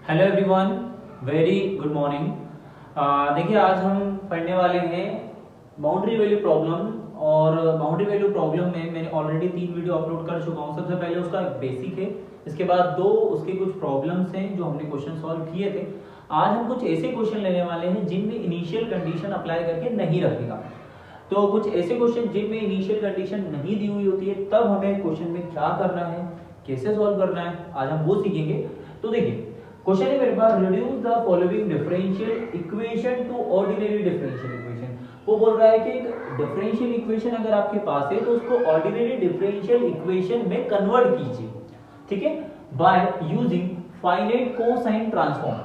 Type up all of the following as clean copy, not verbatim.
Hello everyone, very good morning. देखिए आज हम पढ़ने वाले हैं बाउंड्री वैल्यू प्रॉब्लम। और बाउंड्री वैल्यू प्रॉब्लम में मैंने ऑलरेडी 3 वीडियो अपलोड कर चुका हूँ। सबसे पहले उसका बेसिक है, इसके बाद 2 उसके कुछ प्रॉब्लम्स हैं जो हमने क्वेश्चन सॉल्व किए थे। आज हम कुछ ऐसे क्वेश्चन लेने वाले हैं जिनमें इनिशियल कंडीशन अप्लाई करके नहीं रखेगा। तो कुछ ऐसे क्वेश्चन जिनमें इनिशियल कंडीशन नहीं दी हुई होती है, तब हमें क्वेश्चन में क्या करना है, कैसे सॉल्व करना है, आज हम वो सीखेंगे। तो देखिए क्वेश्चन है मेरे पास, reduce the following differential equation to ordinary differential equation. वो बोल रहा है कि एक डिफरेंशियल इक्वेशन अगर आपके पास है तो उसको ऑर्डिनरी डिफरेंशियल इक्वेशन में कन्वर्ट कीजिए, ठीक है, by using finite cosine transform.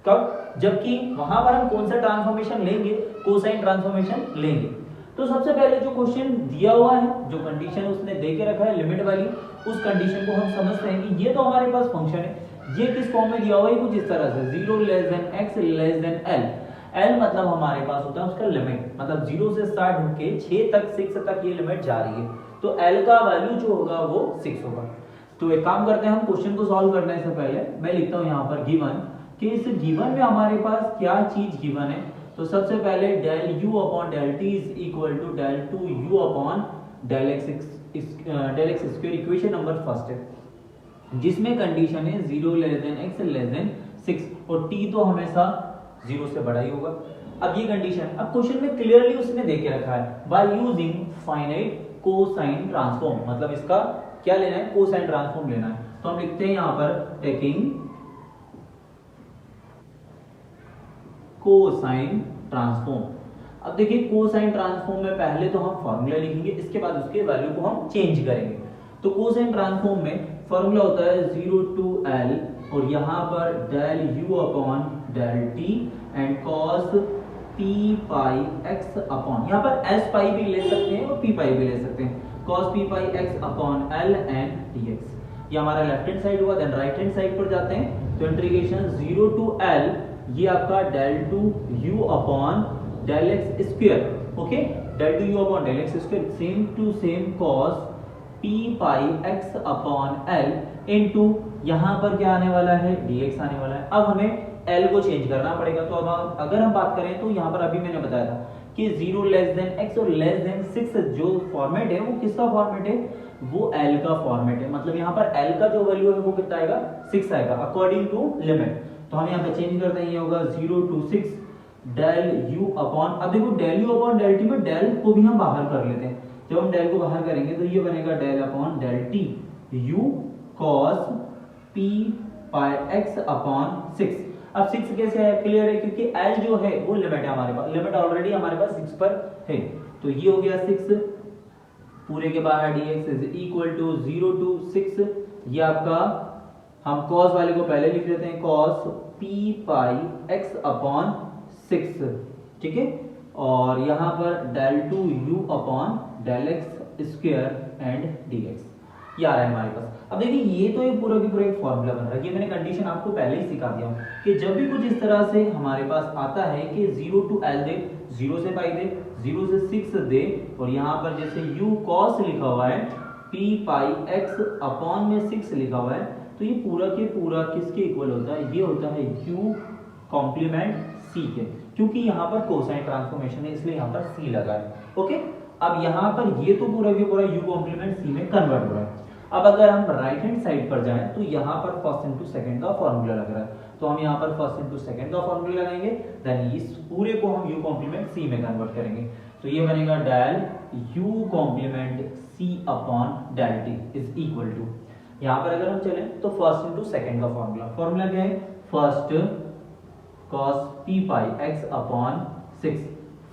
कब? जबकि वहां पर हम कौन सा ट्रांसफॉर्मेशन लेंगे? कोसाइन ट्रांसफॉर्मेशन लेंगे। तो सबसे पहले जो क्वेश्चन दिया हुआ है, जो कंडीशन उसने दे के रखा है लिमिट वाली, उस कंडीशन को हम समझते हैं कि ये तो हमारे पास फंक्शन है, ये किस फॉर्म में दिया हुआ है, कुछ इस तरह से 0 less than x less then l। l मतलब हमारे पास होता है उसका लिमिट, मतलब 0 से स्टार्ट होके 6 तक 6 तक ये लिमिट जा रही है, तो l का वैल्यू जो होगा वो 6 होगा। तो एक काम करते हैं, हम क्वेश्चन को सॉल्व करने से पहले मैं लिखता हूं यहां पर गिवन, कि इस गिवन में हमारे पास क्या चीज गिवन है। तो सबसे पहले del u upon del t is equal to del 2u upon del x square. Equation number first है जिसमें कंडीशन है 0 less than x less than 6 और t तो हमेशा 0 से बड़ा ही होगा। अब ये कंडीशन, अब क्वेश्चन में क्लियरली उसने दे के रखा है by using finite cosine transform, मतलब इसका क्या लेना है, कोसाइन ट्रांसफॉर्म लेना है। तो हम लिखते हैं यहां पर टेकिंग कोसाइन ट्रांसफॉर्म। अब देखिए कोसाइन ट्रांसफॉर्म में पहले तो हम फॉर्मूला लिखेंगे, इसके बाद उसके वैल्यू को हम चेंज करेंगे। तो कोसाइन ट्रांसफॉर्म में फॉर्मूला होता है 0 to l और यहां पर del u upon del t and cos p pi x upon, यहां पर s पाई भी ले सकते हैं और p पाई भी ले सकते हैं, cos p pi x upon l and dx। ये हमारा लेफ्ट हैंड साइड हुआ। देन राइट हैंड साइड पर जाते हैं तो इंटीग्रेशन 0 to l, ये आपका del 2u upon del x square, okay, del 2u upon del x square same to same cos p pi x upon l into यहां पर क्या आने वाला है, dx आने वाला है। अब हमें l को चेंज करना पड़ेगा। तो अब अगर हम बात करें तो यहां पर अभी मैंने बताया था कि 0 लेस देन x और लेस देन 6 जो फॉर्मेट है वो किसका फॉर्मेट है, वो l का फॉर्मेट है। मतलब यहां पर l का जो वैल्यू है वो कितना आएगा, 6 आएगा अकॉर्डिंग टू लिमिट। तो हम यहां पे चेंज करते हैं, ये होगा 0 to 6 डेल u अपॉन, अब देखो del u upon del t में डेल को भी हम बाहर कर लेते हैं। जब हम डेल को बाहर करेंगे तो ये बनेगा del upon del t u cos p pi x upon 6। अब 6 कैसे है, क्लियर है, क्योंकि l जो है वो लिमिट है हमारे पास, लिमिट ऑलरेडी हमारे पास 6 पर है। तो ये हो गया 6 पूरे के बाहर dx is equal to 0 to 6। ये आपका, हम cos वाले को पहले लिख लेते हैं, cos p pi x upon 6, ठीक है, और यहां पर del 2u upon del x square and dx ये आ रहा है हमारे पास। अब देखिए ये तो एक पूरा की पूरा एक फॉर्मूला बन रहा है, ये मैंने कंडीशन आपको पहले ही सिखा दिया हूं कि जब भी कुछ इस तरह से हमारे पास आता है कि 0 to l दे, 0 से पाई दे, 0 से 6 दे, और यहां पर जैसे u cos लिखा हुआ है, p पाई x अपॉन में 6 लिखा हुआ है, तो ये पूरा के पूरा किसके इक्वल होता है, ये होता है u कॉम्प्लीमेंट c के, क्योंकि यहाँ पर कोसाइन ट्रांसफॉर्मेशन है इसलिए यहाँ पर c लगा है, ओके। अब यहाँ पर ये तो पूरा के पूरा u कॉम्प्लीमेंट c में कन्वर्ट हो रहा है। अब अगर हम राइट हैंड साइड पर जाएं तो यहाँ पर फर्स्ट इंटू सेकंड का फॉर्मूला लग रहा है, तो हम यहाँ पर फर्स्ट इंटू सेकंड का फॉर्मूला लगाएंगे, देन इस पूरे को हम u कॉम्प्लीमेंट c में कन्वर्ट करेंगे। तो ये बनेगा del u complement c upon del t is equal to, यहाँ पर अगर हम चले तो फर्स्ट इंटू सेकंड का फॉर्मूला क्या है, first cos p pi x upon 6,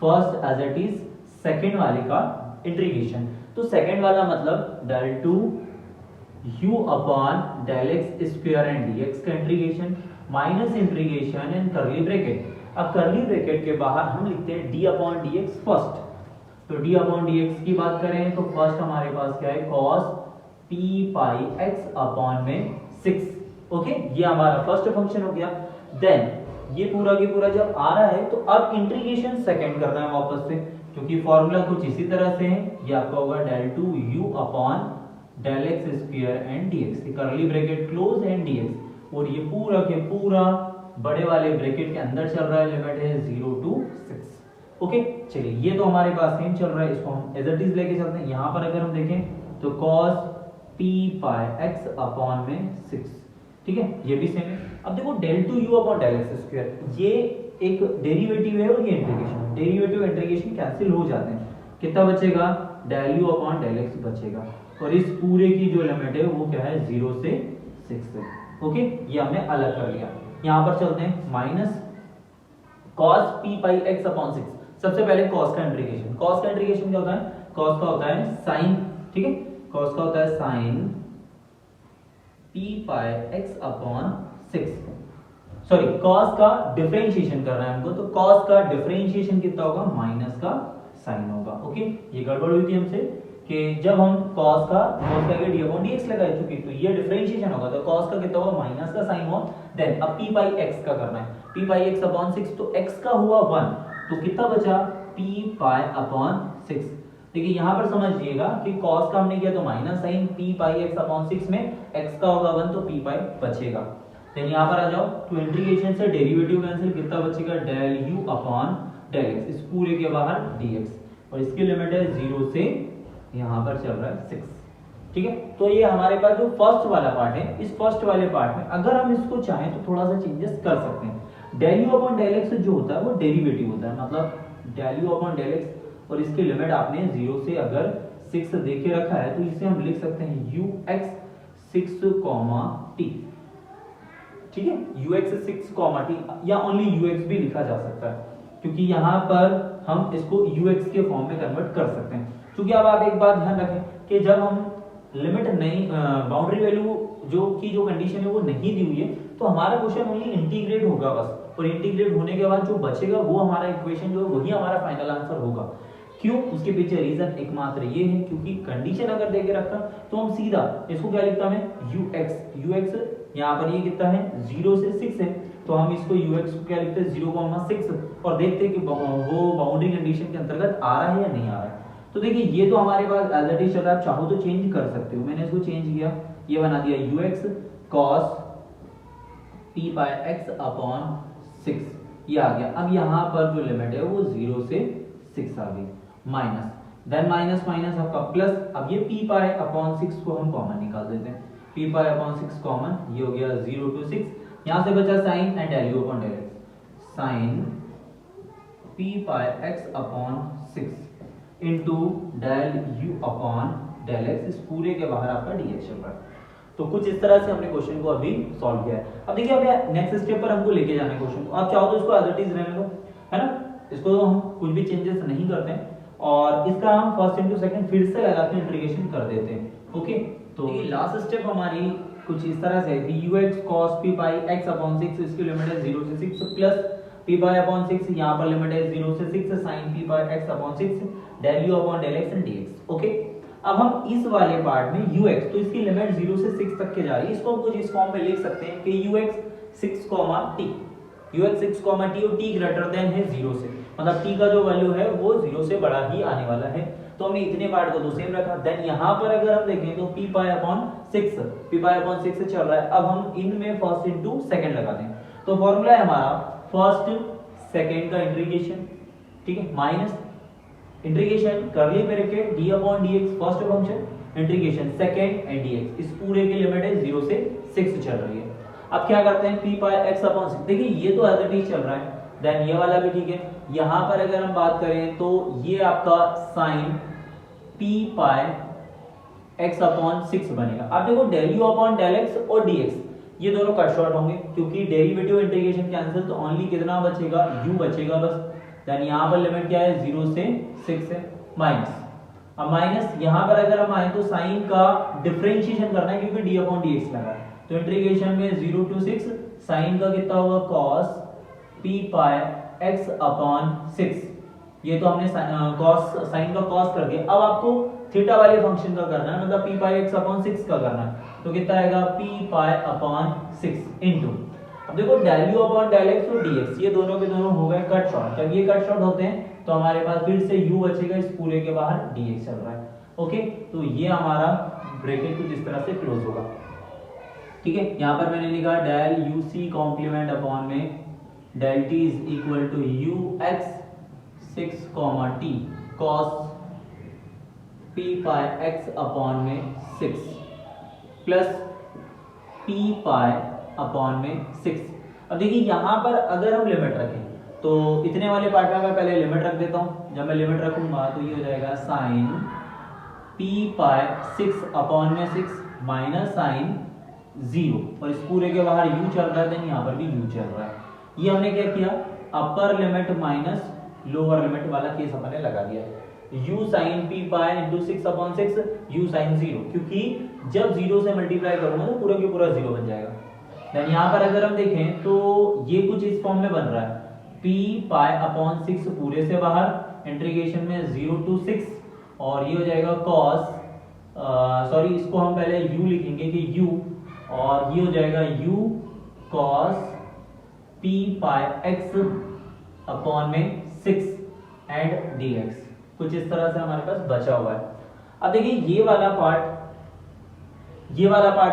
first as it is second वाले का इंटीग्रेशन। तो सेकंड वाला मतलब del 2 u upon del x square and dx का integration minus integration in curly bracket. अब करली ब्रैकेट के बाहर हम लिखते हैं d अपॉन dx फर्स्ट। तो d अपॉन dx की बात करें तो फर्स्ट हमारे पास क्या है, cos p pi x upon में 6, ओके, ये हमारा फर्स्ट फंक्शन हो गया। देन ये पूरा के पूरा जब आ रहा है तो अब इंटीग्रेशन सेकंड करना है वापस से, क्योंकि फॉर्मूला कुछ इसी तरह से है, ये आपका होगा del 2u upon del x square and dx, curly bracket close and dx। और ये पूरा के पूरा बड़े वाले ब्रैकेट के अंदर चल रहा है, लिमिट है 0 to 6। ओके, चलिए ये तो हमारे पास सेम चल रहा है, इसको हम एज इट इज लेके चलते हैं। यहाँ पर अगर हम देखें तो cos p pi x upon में 6, ठीक है, ये भी सेम है। अब देखो del two u upon del x square, ये एक डेरिवेटिव है और ये इंटीग्रेशन, डेरिवेटिव इंटीग्रेशन कैंसिल हो जाते हैं, कितना बचेगा, del u upon del x बचेगा, और इस पूरे की जो लिमिट है वो क्या है 0 से 6 है। ओके, ये हमने अलग कर लिया। यहाँ पर चलते हैं minus cos p pi x upon 6। सबसे पहले cos का इंटीग्रेशन, cos का इंटीग्रेशन क्या होता है, cos का होता है sin, ठीक है, cos का होता है sin p pi x upon 6, sorry cos का डिफरेंशिएशन करना है हमको, तो cos का डिफरेंशिएशन कितना होगा, माइनस का sin होगा। ओके, ये गड़बड़ हुई थी हमसे कि जब हम cos का d अपॉन dx लगा चुके, तो ये डिफरेंशिएशन होगा, तो cos का कितना होगा, माइनस का sin होगा। देन अब p पाई x का करना है, p पाई x अपॉन 6, तो x का हुआ 1, तो कितना बचा, p पाई अपॉन 6। देखिए यहाँ पर समझिएगा कि cos का हमने किया तो minus sign, p pi x upon 6 में x का होगा 1, तो p पाई बचेगा। देन यहाँ पर आ जाओ, तो इंटीग्रेशन से डेरिवेटिव कैंसिल, कितना बचेगा, del u upon del x, इस पूरे के बाहर dx, और इसकी लिमिट है 0 से यहाँ पर चल रहा है 6, ठीक है। तो ये हमारे पास जो फर्स्ट वाला पार्ट है, इस फर्स्ट वाले पार्ट में अगर हम इसको चाहें तो थोड़ा सा चेंजेस कर सकते हैं। del u upon del x जो होता है वो डेरिवेटिव होता है, मतलब del u upon del x, और इसकी लिमिट आपने 0 से अगर 6 देके रखा है, तो इसे हम लिख सकते हैं ux 6, t, ठीक है, ux 6, t, या ओनली ux भी लिखा जा सकता है, क्योंकि यहाँ पर हम इसको ux के फॉर्म में कन्वर्ट कर सकते हैं। क्योंकि अब आप एक बात ध्यान रखें कि जब हम लिमिट नहीं, बाउंड्री वैल्यू जो कंडीशन है वो नहीं दी हुई है, तो हमारा क्वेश्चन ओनली इंटीग्रेट होगा बस, और इंटीग्रेट होने के बाद जो बचेगा वो हमारा इक्वेशन जो है वही हमारा फाइनल आंसर होगा। क्यों, उसके पीछे रीजन एकमात्र ये है, क्योंकि कंडीशन अगर देके रखा तो हम सीधा इसको क्या लिखता है, ux यहाँ पर ये कितना है 0 से 6 है, तो हम इसको ux को क्या लिखते हैं 0,6, और देखते हैं कि वो बाउंड्री कंडीशन के अंतर्गत आ रहा है या नहीं आ रहा है। तो देखिए ये तो हमारे पास एज इट इज चल रहा है, आप चाहो तो चेंज कर सकते हो, मैंने इसको चेंज किया, ये बना दिया ux cos p pi x upon 6, ये आ गया। अब यहाँ पर जो लिमिट है वो 0 से 6 आ गई, माइनस, देन माइनस माइनस आपका प्लस, अब ये p पाई अपॉन 6 को हम कॉमन निकाल देते हैं, p पाई अपॉन 6 कॉमन, ये हो गया 0 to 6, यहाँ से बचा sine and del u upon del x, sine p pi x upon 6 into del u upon del x, इस पूरे के बाहर आपका dx चल रहा है। तो कुछ इस तरह से हमने क्वेश्चन को अभी सॉल्व किया है। अब देखिए अब नेक्स्ट स्टेप पर हमको लेके जाना है क्वेश्चन को, आप चाहो तो इसको एज इट इज रहने दो, है ना, इसको तो हम कुछ भी चेंजेस नहीं करते हैं, और इसका हम फर्स्ट इनटू सेकंड फिर से लगा के इंटीग्रेशन कर देते हैं। ओके, तो लास्ट स्टेप हमारी कुछ इस तरह से है, ux cos p pi x upon 6, इसकी लिमिट है 0 से 6, प्लस p पाई अपॉन 6, यहाँ पर लिमिट है 0 से 6, sin p pi x upon 6, del u upon del x and dx। Okay, अब हम इस वाले पार्ट में ux, तो इसकी लिमिट 0 से 6 तक के जा रही है, इसको हम कुछ इस फॉर्म में लिख सकते हैं कि ux 6, t, ux 6, t, और t ग्रेटर देन है 0 से, मतलब t का जो वैल्यू है वो 0 से बड़ा ही आने वाला है, तो हमने इतने पार्ट को तो सेम रखा। देन यहाँ पर अगर हम देखें तो p पाई अपॉन 6 चल रहा है, अब हम इनमें फर्स्ट इनटू सेकंड लगाते हैं, तो फॉर्मूला है हमारा फर्स्ट सेकंड का इंटीग्रेशन, ठीक है, माइनस इंटीग्रेशन करली bracket d upon dx first function integration second and dx, इस पूरे की लिमिट है 0 से 6 चल रही है। अब क्या करते हैं, p पाई x अपॉन 6, देखिए ये तो एज इट इज चल रहा है, देन ये वाला भी ठीक है। यहाँ पर अगर हम बात करें तो ये आपका sign p pi x upon 6 बनेगा। अब देखो del u upon del x और dx ये दोनों कट शॉर्ट होंगे, क्योंकि डेरिवेटिव इंटीग्रेशन कैंसिल, तो ओनली कितना बचेगा, u बचेगा बस। देन यहाँ पर लिमिट क्या है 0 से 6 है, माइनस, अब माइनस यहाँ पर अगर हम आए तो साइन का डिफरेंशिएशन करना है, क्योंकि d अपॉन dx लगा है, तो इंटीग्रेशन में 0 to 6 साइन का कितना होगा cos p pi x upon 6, ये तो हमने cos साइन का cos कर दिया। अब आपको थीटा वाले फंक्शन का करना है, मतलब p पाई x अपॉन 6 का करना है, तो कितना आएगा p पाई अपॉन 6 इनटू, अब देखो del u upon del x और dx ये दोनों के दोनों हो गए कट शॉर्ट, जब ये कट शॉर्ट होते हैं तो हमारे पास फिर से u बचेगा, इस पूरे के बाहर dx चल रहा है। ओके, तो ये हमारा ब्रैकेट कुछ इस तरह से क्लोज होगा। ठीक है, यहाँ पर मैंने लिखा del U C complement upon में del T is equal to U X 6 T cos P pi X upon में 6 प्लस पी पाई अपॉन में 6। अब देखिए यहाँ पर अगर हम लिमिट रखें तो इतने वाले पार्ट में मैं पहले लिमिट रख देता हूँ। जब मैं लिमिट रखूंगा तो ये हो जाएगा साइन पी पाई 6 अपॉन में 6 माइनस साइन 0, और इस पूरे के बाहर u चल रहा है, देन यहाँ पर भी u चल रहा है। ये हमने क्या किया, upper limit minus lower limit वाला केस हमने लगा दिया, u sin p pi into 6 upon 6 u sin 0, क्योंकि जब 0 से मल्टीप्लाई करूंगा तो पूरा के पूरा 0 बन जाएगा। देन यहाँ पर अगर हम देखें तो ये कुछ इस फॉर्म में बन रहा है, p पाई अपॉन 6 पूरे से बाहर इंटीग्रेशन में 0 to 6, और ये हो जाएगा cos सॉरी इसको हम पहले u लिखेंगे कि u, और ये हो जाएगा u cos p pi x upon में 6 एंड dx। कुछ इस तरह से हमारे पास बचा हुआ है। अब देखिए ये वाला पार्ट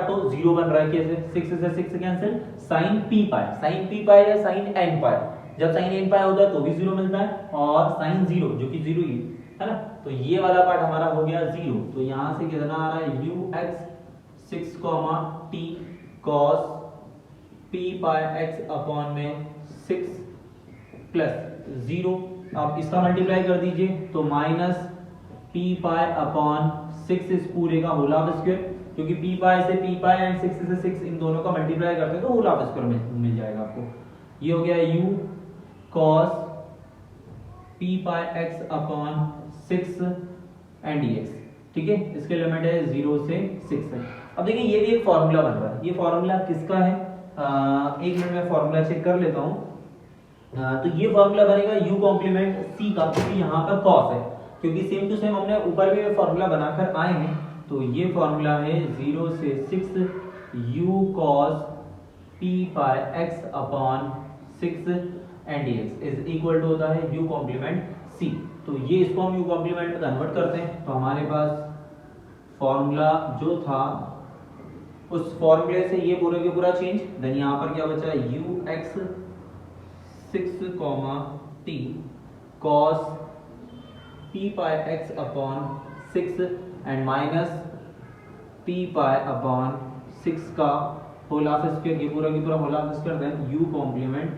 तो 0 बन रहा है, कैसे 6 से 6 कैंसिल, sin p पाई या sin n पाई, जब sin n पाई होता है तो भी 0 मिलता है, और sin 0 जो कि 0 ही है ना, तो ये वाला पार्ट हमारा हो गया 0। तो यहां से कितना आ रहा है u x 6 t cos p pi x upon में 6 प्लस 0। आप इसका मल्टीप्लाई कर दीजिए तो माइनस p पाई अपॉन 6 इस पूरे का होल हाफ स्क्वायर, क्योंकि p पाई से p पाई एंड 6 से 6 इन दोनों का मल्टीप्लाई करते हैं तो होल हाफ स्क्वायर मिल जाएगा आपको। ये हो गया u cos p pi x upon 6 and dx। ठीक है, इसके लिमिट है 0 से 6 है। अब देखिए ये भी एक फॉर्मूला बन रहा है, ये फॉर्मूला किसका है, एक मिनट में फॉर्मूला चेक कर लेता हूँ। तो ये फॉर्मूला बनेगा u कॉम्प्लीमेंट c का, क्योंकि यहाँ पर cos है, क्योंकि सेम टू सेम हमने ऊपर भी फॉर्मूला बनाकर आए हैं। तो ये फॉर्मूला है 0 से 6 u cos p pi x upon 6 and dx is equal to होता है u कॉम्प्लीमेंट c। तो ये इसको हम u कॉम्प्लीमेंट में कन्वर्ट करते हैं, तो हमारे पास फॉर्मूला जो था उस फॉर्मूले से ये पूरे के पूरा चेंज, देन यहाँ पर क्या बचा, u x 6 t cos p pi x upon 6 and minus p pi upon 6 का होल हाफ स्क्वायर, ये पूरा की पूरा whole half square, then u complement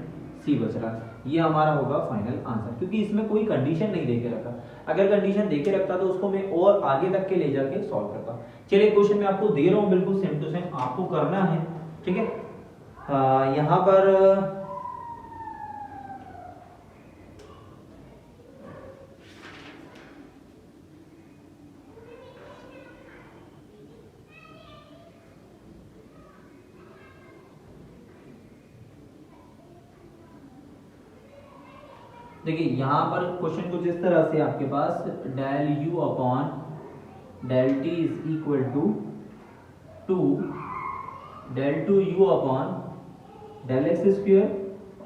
c बच रहा है। ये हमारा होगा फाइनल आंसर, क्योंकि इसमें कोई कंडीशन नहीं देके रखा। अगर कंडीशन देके रखता तो उसको मैं और आगे तक के ले जाके सॉल्व करता। चलिए क्वेश्चन मैं आपको दे रहा हूँ, बिल्कुल सेम टू सेम आपको करना है। ठीक है, यहाँ पर देखिए यहाँ पर क्वेश्चन कुछ इस तरह से आपके पास del u upon del T is equal to 2 del 2u upon del X square,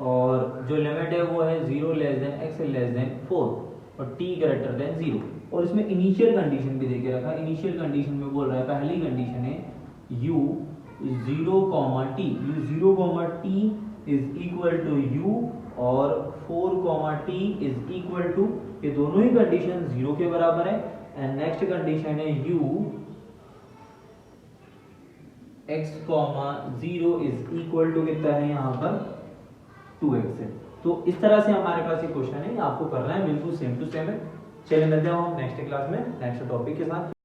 और जो लिमिट है वो है 0 less than x less than 4 और t ग्रेटर देन 0। और इसमें इनिशियल कंडीशन भी देके रखा है। इनिशियल कंडीशन में बोल रहा है, पहली कंडीशन है u 0, t, u 0, t is equal to u और 4, t इज इक्वल टू, ये दोनों ही कंडीशन 0 के बराबर है। एंड नेक्स्ट कंडीशन है u x, 0 is equal to कितना है यहाँ पर 2x है। तो इस तरह से हमारे पास ये क्वेश्चन है, आपको करना है, बिल्कुल सेम टू सेम है। चलिए मिलते हैं हम नेक्स्ट क्लास में नेक्स्ट टॉपिक के साथ।